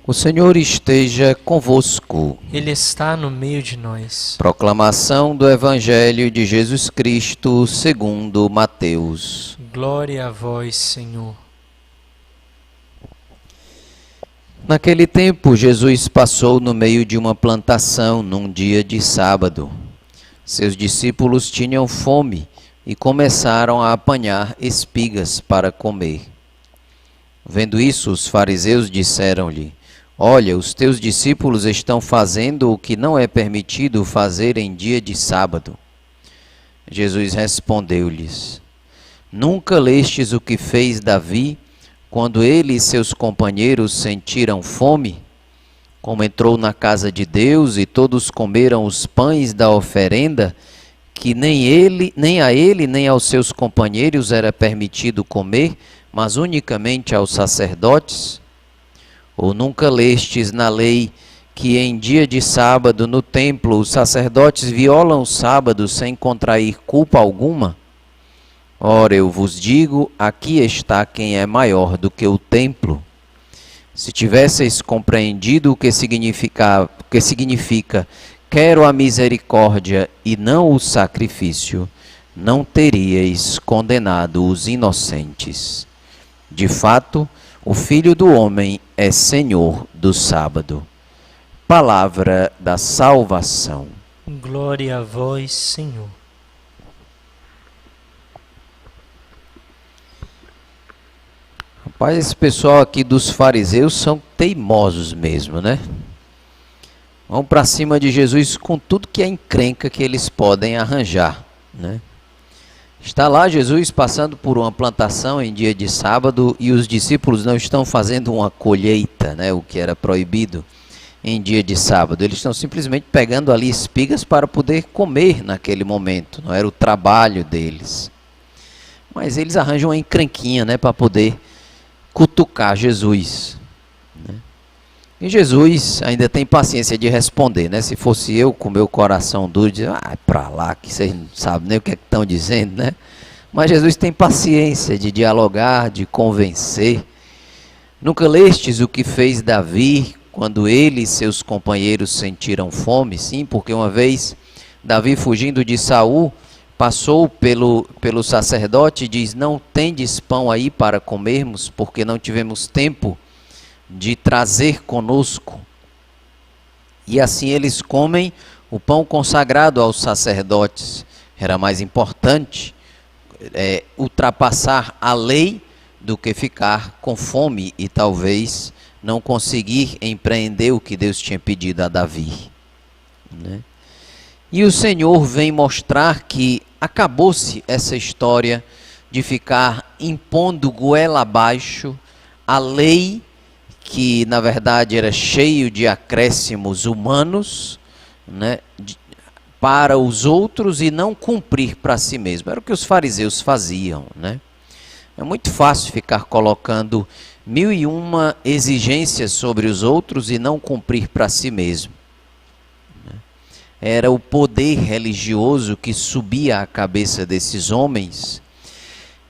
O Senhor esteja convosco. Ele está no meio de nós. Proclamação do Evangelho de Jesus Cristo segundo Mateus. Glória a vós, Senhor. Naquele tempo, Jesus passou no meio de uma plantação num dia de sábado. Seus discípulos tinham fome e começaram a apanhar espigas para comer. Vendo isso, os fariseus disseram-lhe: Olha, os teus discípulos estão fazendo o que não é permitido fazer em dia de sábado. Jesus respondeu-lhes: Nunca lestes o que fez Davi, quando ele e seus companheiros sentiram fome? Como entrou na casa de Deus e todos comeram os pães da oferenda, que nem a ele nem aos seus companheiros era permitido comer, mas unicamente aos sacerdotes? Ou nunca lestes na lei que em dia de sábado no templo os sacerdotes violam o sábado sem contrair culpa alguma? Ora, eu vos digo, aqui está quem é maior do que o templo. Se tivesseis compreendido o que significa quero a misericórdia e não o sacrifício, não teríeis condenado os inocentes. De fato, o Filho do Homem é Senhor do sábado. Palavra da salvação. Glória a vós, Senhor. Rapaz, esse pessoal aqui dos fariseus são teimosos mesmo, né? Vão para cima de Jesus com tudo que é encrenca que eles podem arranjar, né? Está lá Jesus passando por uma plantação em dia de sábado e os discípulos não estão fazendo uma colheita, né, o que era proibido em dia de sábado. Eles estão simplesmente pegando ali espigas para poder comer naquele momento. Não era o trabalho deles. Mas eles arranjam uma encrenquinha, né, para poder cutucar Jesus, né? E Jesus ainda tem paciência de responder, né? Se fosse eu com meu coração duro, dizer, é pra lá, que vocês não sabem nem o que é que estão dizendo, né? Mas Jesus tem paciência de dialogar, de convencer. Nunca lestes o que fez Davi quando ele e seus companheiros sentiram fome? Sim, porque uma vez Davi, fugindo de Saul, passou pelo sacerdote e diz: Não tendes pão aí para comermos, porque não tivemos tempo de trazer conosco. E assim eles comem o pão consagrado aos sacerdotes. Era mais importante ultrapassar a lei do que ficar com fome e talvez não conseguir empreender o que Deus tinha pedido a Davi, né? E o Senhor vem mostrar que acabou-se essa história de ficar impondo goela abaixo a lei, que na verdade era cheio de acréscimos humanos, né, para os outros e não cumprir para si mesmo. Era o que os fariseus faziam, né? É muito fácil ficar colocando 1001 exigências sobre os outros e não cumprir para si mesmo, né? Era o poder religioso que subia à cabeça desses homens,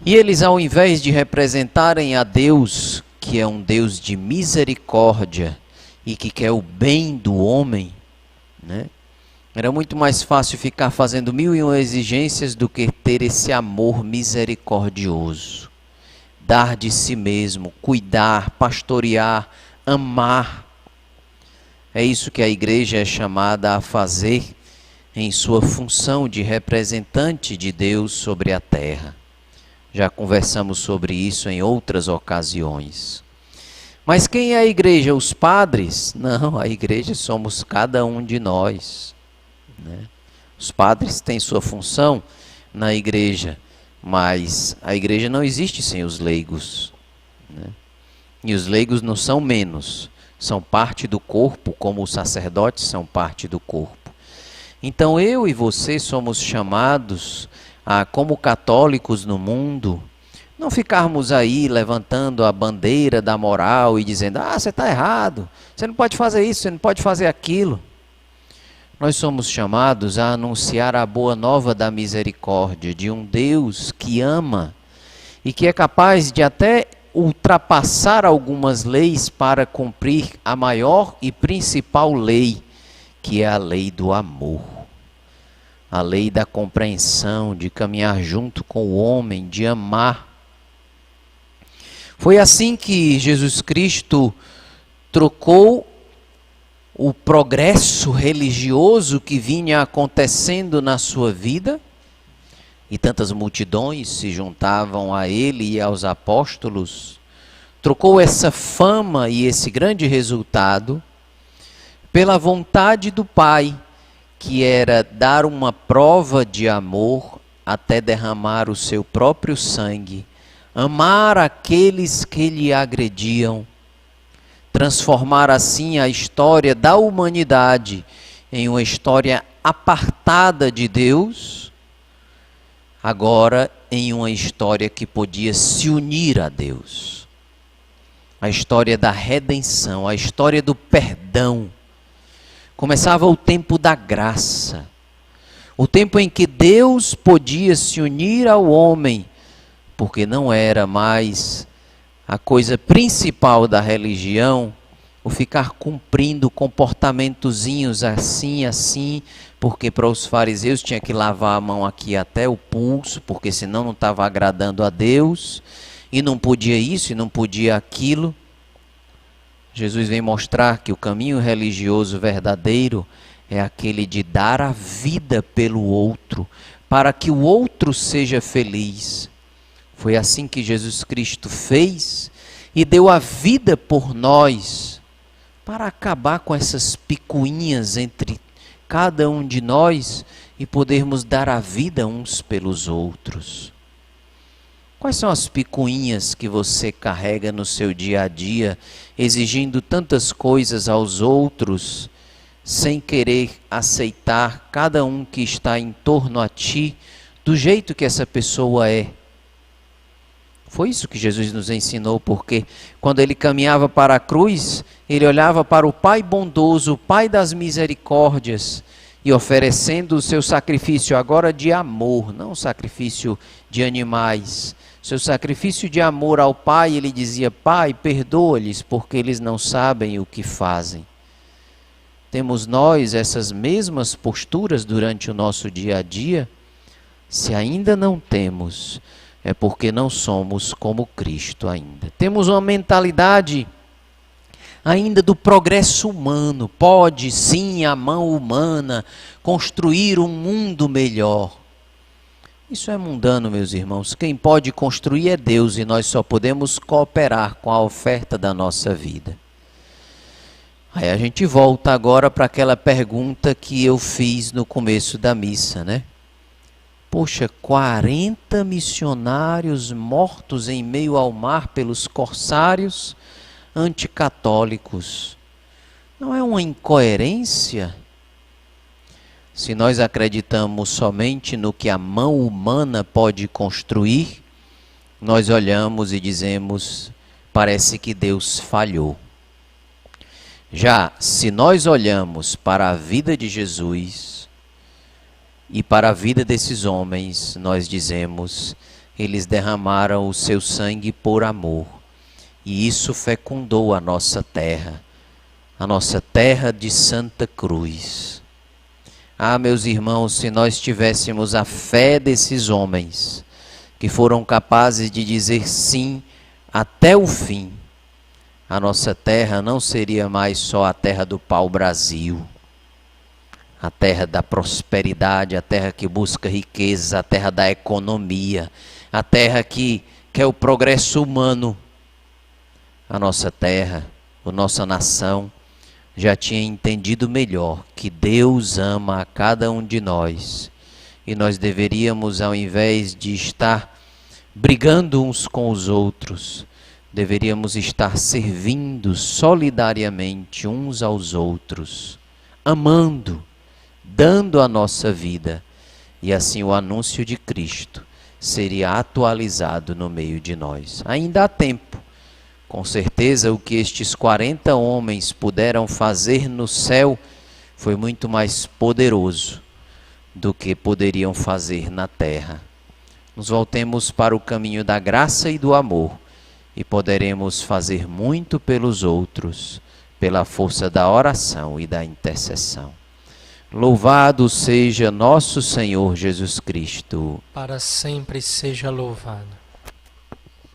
e eles, ao invés de representarem a Deus, que é um Deus de misericórdia e que quer o bem do homem, né? Era muito mais fácil ficar fazendo 1001 exigências do que ter esse amor misericordioso. Dar de si mesmo, cuidar, pastorear, amar. É isso que a igreja é chamada a fazer em sua função de representante de Deus sobre a terra. Já conversamos sobre isso em outras ocasiões. Mas quem é a igreja? Os padres? Não, a igreja somos cada um de nós, né? Os padres têm sua função na igreja, mas a igreja não existe sem os leigos, né? E os leigos não são menos, são parte do corpo, como os sacerdotes são parte do corpo. Então eu e você somos chamados a, como católicos no mundo, não ficarmos aí levantando a bandeira da moral e dizendo: você está errado, você não pode fazer isso, você não pode fazer aquilo. Nós somos chamados a anunciar a boa nova da misericórdia, de um Deus que ama e que é capaz de até ultrapassar algumas leis para cumprir a maior e principal lei, que é a lei do amor. A lei da compreensão, de caminhar junto com o homem, de amar. Foi assim que Jesus Cristo trocou o progresso religioso que vinha acontecendo na sua vida, e tantas multidões se juntavam a ele e aos apóstolos, trocou essa fama e esse grande resultado pela vontade do Pai, que era dar uma prova de amor até derramar o seu próprio sangue, amar aqueles que lhe agrediam, transformar assim a história da humanidade em uma história apartada de Deus, agora em uma história que podia se unir a Deus. A história da redenção, a história do perdão. Começava o tempo da graça, o tempo em que Deus podia se unir ao homem, porque não era mais a coisa principal da religião o ficar cumprindo comportamentozinhos assim, porque para os fariseus tinha que lavar a mão aqui até o pulso, porque senão não estava agradando a Deus, e não podia isso e não podia aquilo. Jesus vem mostrar que o caminho religioso verdadeiro é aquele de dar a vida pelo outro, para que o outro seja feliz. Foi assim que Jesus Cristo fez e deu a vida por nós, para acabar com essas picuinhas entre cada um de nós e podermos dar a vida uns pelos outros. Quais são as picuinhas que você carrega no seu dia a dia, exigindo tantas coisas aos outros, sem querer aceitar cada um que está em torno a ti, do jeito que essa pessoa é? Foi isso que Jesus nos ensinou, porque quando ele caminhava para a cruz, ele olhava para o Pai bondoso, o Pai das misericórdias, e oferecendo o seu sacrifício agora de amor, não sacrifício de animais, seu sacrifício de amor ao Pai, ele dizia: Pai, perdoa-lhes, porque eles não sabem o que fazem. Temos nós essas mesmas posturas durante o nosso dia a dia? Se ainda não temos, é porque não somos como Cristo ainda. Temos uma mentalidade ainda do progresso humano. Pode sim a mão humana construir um mundo melhor. Isso é mundano, meus irmãos. Quem pode construir é Deus, e nós só podemos cooperar com a oferta da nossa vida. Aí a gente volta agora para aquela pergunta que eu fiz no começo da missa, né? Poxa, 40 missionários mortos em meio ao mar pelos corsários anticatólicos. Não é uma incoerência? Se nós acreditamos somente no que a mão humana pode construir, nós olhamos e dizemos: parece que Deus falhou. Já se nós olhamos para a vida de Jesus e para a vida desses homens, nós dizemos: eles derramaram o seu sangue por amor, e isso fecundou a nossa terra de Santa Cruz. Ah, meus irmãos, se nós tivéssemos a fé desses homens, que foram capazes de dizer sim até o fim, a nossa terra não seria mais só a terra do pau-brasil, a terra da prosperidade, a terra que busca riqueza, a terra da economia, a terra que quer o progresso humano. A nossa terra, a nossa nação, já tinha entendido melhor que Deus ama a cada um de nós, e nós deveríamos, ao invés de estar brigando uns com os outros, deveríamos estar servindo solidariamente uns aos outros, amando, dando a nossa vida, e assim o anúncio de Cristo seria atualizado no meio de nós. Ainda há tempo. Com certeza o que estes 40 homens puderam fazer no céu foi muito mais poderoso do que poderiam fazer na terra. Nos voltemos para o caminho da graça e do amor, e poderemos fazer muito pelos outros, pela força da oração e da intercessão. Louvado seja nosso Senhor Jesus Cristo. Para sempre seja louvado.